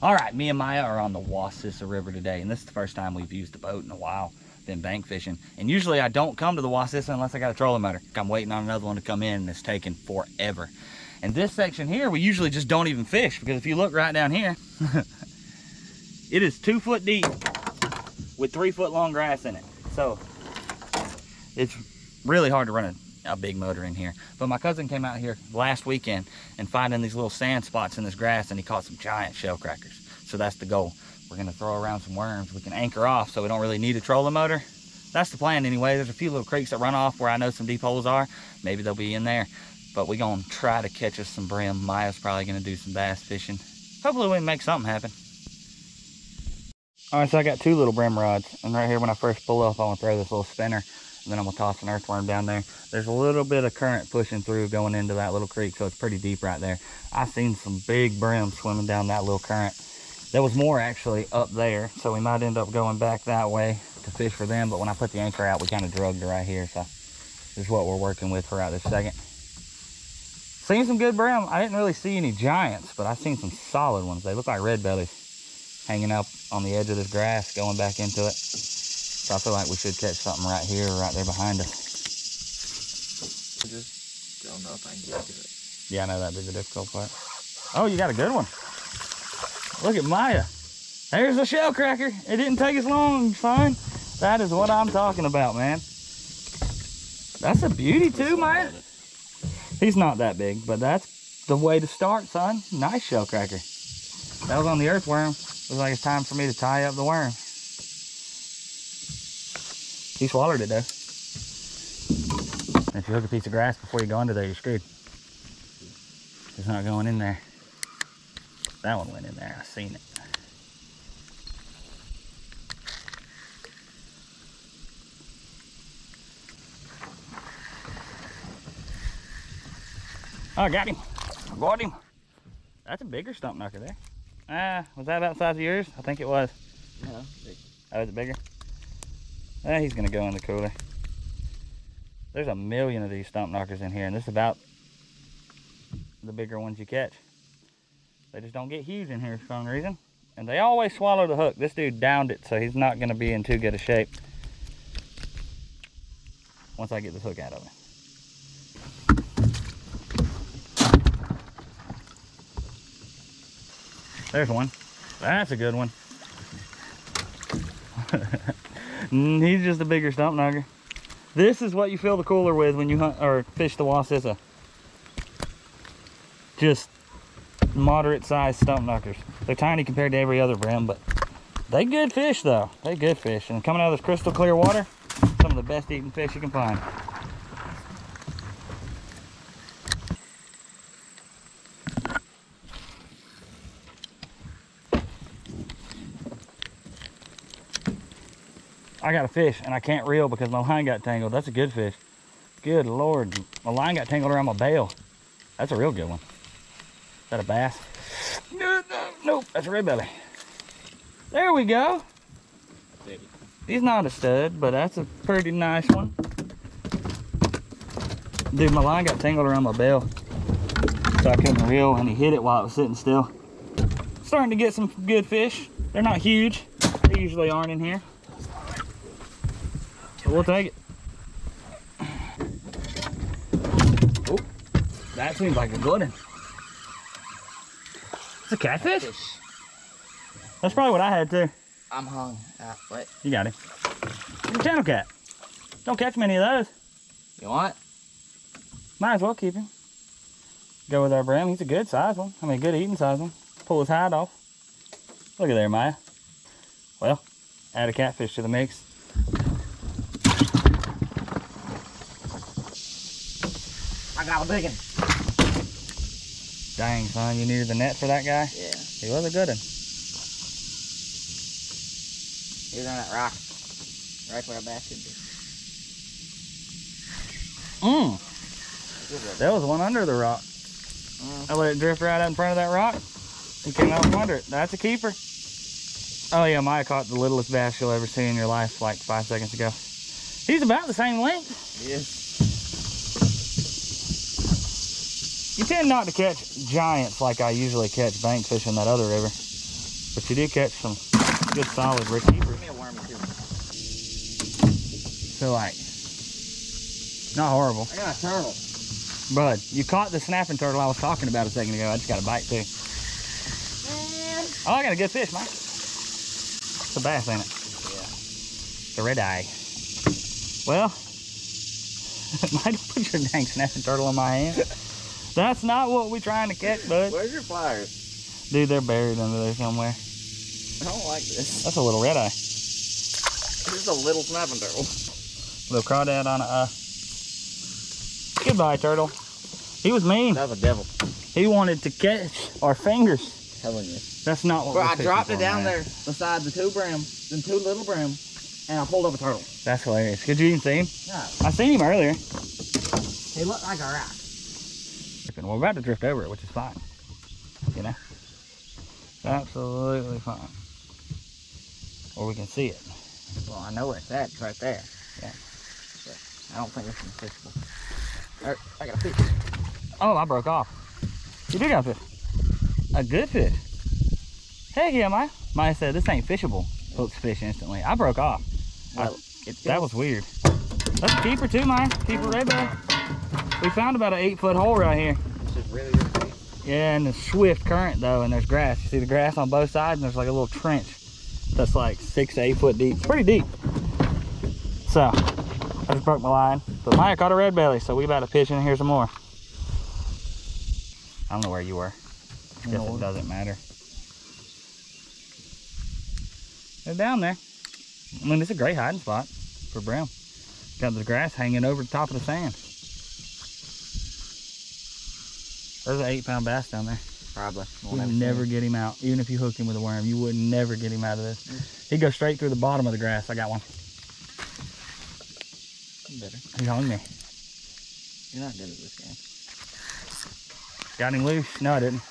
All right, me and Maya are on the Waccissa River today, and this is the first time we've used a boat in a while. Been bank fishing, and usually I don't come to the Waccissa unless I got a trolling motor. I'm waiting on another one to come in, and it's taking forever. And this section here, we usually just don't even fish, because if you look right down here, it is 2 foot deep with 3 foot long grass in it. So it's really hard to run a big motor in here. But my cousin came out here last weekend and finding these little sand spots in this grass, and he caught some giant shell crackers. So that's the goal. We're gonna throw around some worms. We can anchor off so we don't really need a trolling motor. That's the plan anyway. There's a few little creeks that run off where I know some deep holes are. Maybe they'll be in there. But we're gonna try to catch us some brim. Maya's probably gonna do some bass fishing. Hopefully we can make something happen. All right, so I got 2 little brim rods. And right here when I first pull up, I'm gonna throw this little spinner. And then I'm gonna toss an earthworm down there. There's a little bit of current pushing through going into that little creek, so it's pretty deep right there. I've seen some big brim swimming down that little current. There was more actually up there, so we might end up going back that way to fish for them. But when I put the anchor out, we kind of drugged her right here, so this is what we're working with for right this second. Seen some good brim. I didn't really see any giants, but I've seen some solid ones. They look like red bellies hanging out on the edge of this grass, going back into it. So I feel like we should catch something right here, right there behind us. I just don't know if I can get to it. Yeah, I know that'd be the difficult part. Oh, you got a good one. Look at Maya. There's a shell cracker. It didn't take us long, fine. That is what I'm talking about, man. That's a beauty too, Maya. He's not that big, but that's the way to start, son. Nice shell cracker. That was on the earthworm. It was like it's time for me to tie up the worm. He swallowed it though. And if you hook a piece of grass before you go under there, you're screwed. It's not going in there. That one went in there, I seen it. Oh, I got him. I got him. That's a bigger stump knocker there. Was that about the size of yours? I think it was. No, big. Oh, is it bigger? He's gonna go in the cooler. There's a million of these stump knockers in here, and this is about the bigger ones you catch. They just don't get huge in here for some reason. And they always swallow the hook. This dude downed it, so he's not gonna be in too good a shape once I get this hook out of it. There's one. That's a good one. He's just a bigger stump knocker. This is what you fill the cooler with when you hunt or fish the Waccissa. Just moderate sized stump knockers. They're tiny compared to every other brim, but they good fish though. They good fish. And coming out of this crystal clear water, some of the best eating fish you can find. I got a fish and I can't reel because my line got tangled. That's a good fish. Good Lord. My line got tangled around my bail. That's a real good one. Is that a bass? Nope, that's a red belly. There we go. He's not a stud, but that's a pretty nice one. Dude, my line got tangled around my bail, so I couldn't reel, and he hit it while it was sitting still. Starting to get some good fish. They're not huge. They usually aren't in here. We'll take it. Oh, that seems like a good one. It's a catfish? That's probably what I had too. I'm hung. What? You got him. He's a channel cat. Don't catch many of those. You want? Might as well keep him. Go with our brim. He's a good size one. I mean, good eating size one. Pull his hide off. Look at there, Maya. Well, add a catfish to the mix. I got a big one. Dang, son, you needed the net for that guy? Yeah. He was a good one. He was on that rock. Right where a bass should be. There was one under the rock. I let it drift right out in front of that rock. He came out from under it. That's a keeper. Oh yeah, Maya caught the littlest bass you'll ever see in your life like 5 seconds ago. He's about the same length. He is. You tend not to catch giants like I usually catch bank fish in that other river. But you do catch some good solid red keepers. Give me a worm too. So like, not horrible. I got a turtle. Bud, you caught the snapping turtle I was talking about a second ago. I just got a bite too. Man. Oh, I got a good fish, Mike. It's a bass, ain't it? Yeah. It's a red eye. Well, might have put your dang snapping turtle in my hand. That's not what we're trying to catch, bud. Where's your pliers? Dude, they're buried under there somewhere. I don't like this. That's a little red eye. This is a little snapping turtle. Little crawdad on a goodbye, turtle. He was mean. That was a devil. He wanted to catch our fingers. Telling you. That's not what Bro, we're I fishing dropped for, it down man. there beside the two brim, then two little brim, and I pulled up a turtle. That's hilarious. Could you even see him? Yeah. I seen him earlier. He looked like a rat. We're about to drift over it, which is fine. You know? Absolutely fine. Or we can see it. Well, I know where it's at. It's right there. Yeah. But I don't think it's fishable. I got a fish. Oh, I broke off. You do got a fish. A good fish. Heck yeah, Maya. Maya said this ain't fishable. Hooks fish instantly. I broke off. Well, That was weird. That's a keeper too, Maya. Keeper red belly. We found about an 8-foot hole right here. This is really good. Yeah, and the swift current though, and there's grass. You see the grass on both sides, and there's like a little trench that's like 6 to 8 foot deep. It's pretty deep. So, I just broke my line. But Maya caught a red belly, so we about to pitch in here some more. I don't know where you were. I guess it doesn't matter. They're down there. I mean, it's a great hiding spot for Bream. Got the grass hanging over the top of the sand. There's an 8-pound bass down there. Probably. You would never get him out. Even if you hooked him with a worm, you would never get him out of this. He'd go straight through the bottom of the grass. I got one. Better. He hung me. You're not good at this game. Got him loose. No, I didn't.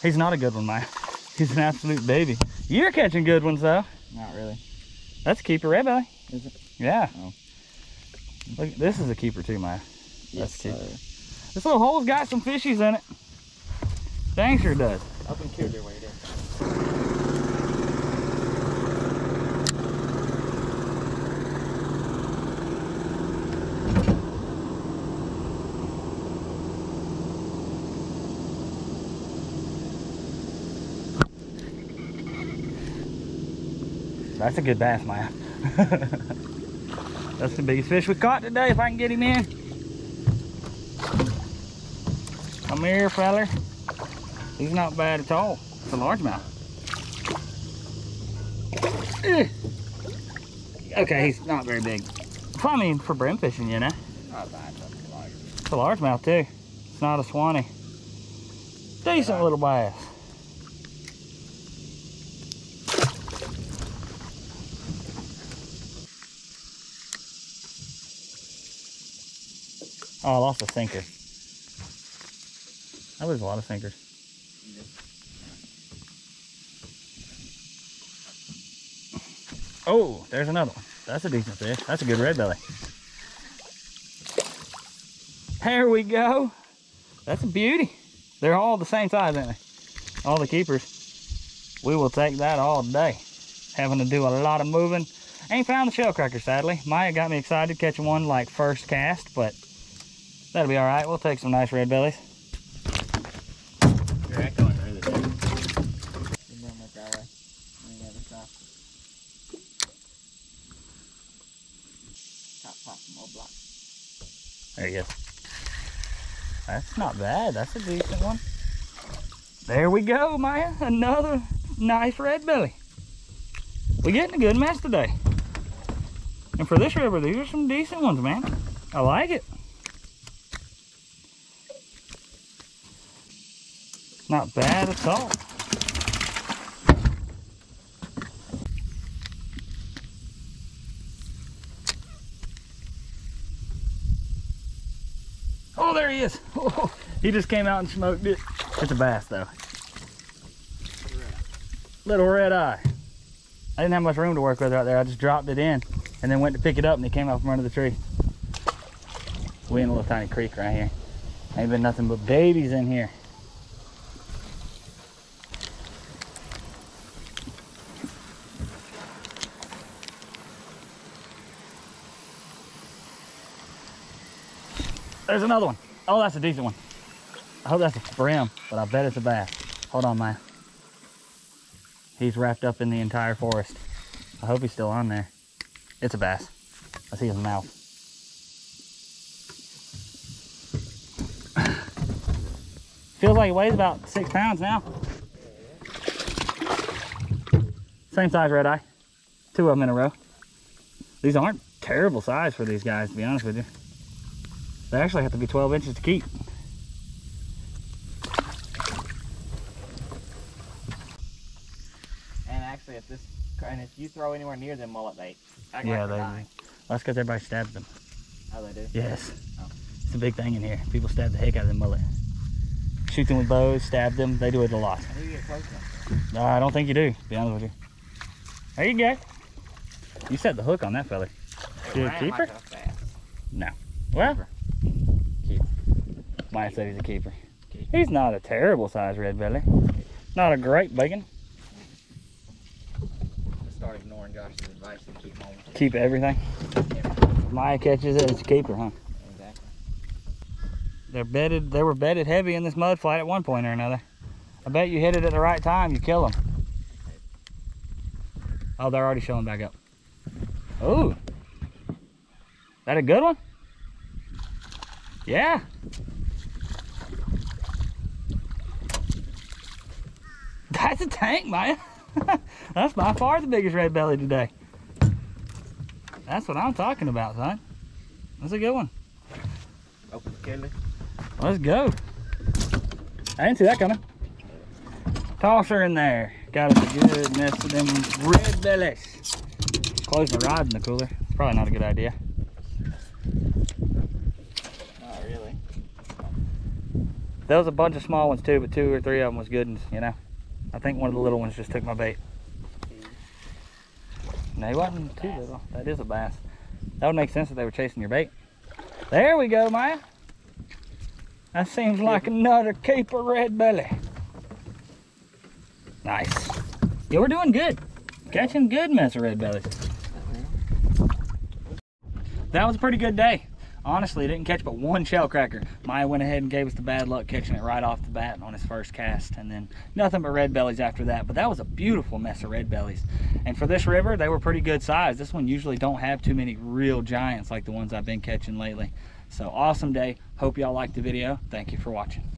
He's not a good one, Maya. He's an absolute baby. You're catching good ones, though. Not really. That's a keeper red belly. Is it? Yeah. Oh. Look, this is a keeper too, Maya. That's a keeper. This little hole's got some fishies in it. Dang sure does. Up and cute your way there. That's a good bass, Maya. That's the biggest fish we caught today, if I can get him in. Come here, feller. He's not bad at all. It's a largemouth. Okay, he's not very big. I mean, for brim fishing, you know. Not bad, but large. It's a largemouth too. It's not a swanee. Decent little bass. Oh, I lost a sinker. I lose a lot of sinkers. Oh, there's another one. That's a decent fish. That's a good red belly. There we go. That's a beauty. They're all the same size, aren't they? All the keepers. We will take that all day. Having to do a lot of moving. Ain't found the shell cracker, sadly. Maya got me excited catching one like first cast, but that'll be all right. We'll take some nice red bellies. You're echoing really good. You run it that way. On the other side. Pop some more blocks. There you go. That's not bad. That's a decent one. There we go, Maya. Another nice red belly. We're getting a good mess today. And for this river, these are some decent ones, man. I like it. Not bad at all. Oh, there he is. Oh, he just came out and smoked it. It's a bass, though. Little red eye. I didn't have much room to work with right there. I just dropped it in and then went to pick it up and it came out from under the tree. We in a little tiny creek right here. Ain't been nothing but babies in here. There's another one. Oh, that's a decent one. I hope that's a brim, but I bet it's a bass. Hold on, Maya. He's wrapped up in the entire forest. I hope he's still on there. It's a bass. I see his mouth. Feels like it weighs about 6 pounds now. Same size red eye. 2 of them in a row. These aren't terrible size for these guys, to be honest with you. They actually have to be 12 inches to keep. And actually, if you throw anywhere near them mullet bait, Yeah, they do. That's because everybody stabs them. Oh, they do? Yes. Oh. It's a big thing in here. People stab the heck out of the mullet. Shoot them with bows, stab them. They do it a lot. How do you get close enough? No, I don't think you do, to be honest with you. There you go. You set the hook on that fella. Did a keeper? Like a bass. No. Well, Keeper. Maya said he's a keeper. Keeper. He's not a terrible size red belly. Not a great bacon. Just start ignoring Josh's advice and keep home. Keep everything. Maya catches it, it's a keeper, huh? Exactly. They're bedded. They were bedded heavy in this mud flat at one point or another. I bet you hit it at the right time, you kill them. Oh, they're already showing back up. Ooh. That a good one? Yeah. That's a tank, Maya. That's by far the biggest red belly today. That's what I'm talking about, son. That's a good one. Open the killer. Let's go. I didn't see that coming. Toss her in there. Got us a good mess of them red bellies. Close my rod in the cooler. It's probably not a good idea. Not really. There was a bunch of small ones too, but 2 or 3 of them was good ones, you know. I think one of the little ones just took my bait. No, he wasn't too little. That is a bass. That would make sense if they were chasing your bait. There we go, Maya. That seems like another keeper red belly. Nice. Yeah, we're doing good. Catching good mess of red bellies. That was a pretty good day. Honestly, didn't catch but 1 shell cracker. Maya went ahead and gave us the bad luck catching it right off the bat on his first cast, and then nothing but red bellies after that. But that was a beautiful mess of red bellies. And for this river, they were pretty good size. This one usually don't have too many real giants like the ones I've been catching lately. So awesome day. Hope y'all liked the video. Thank you for watching.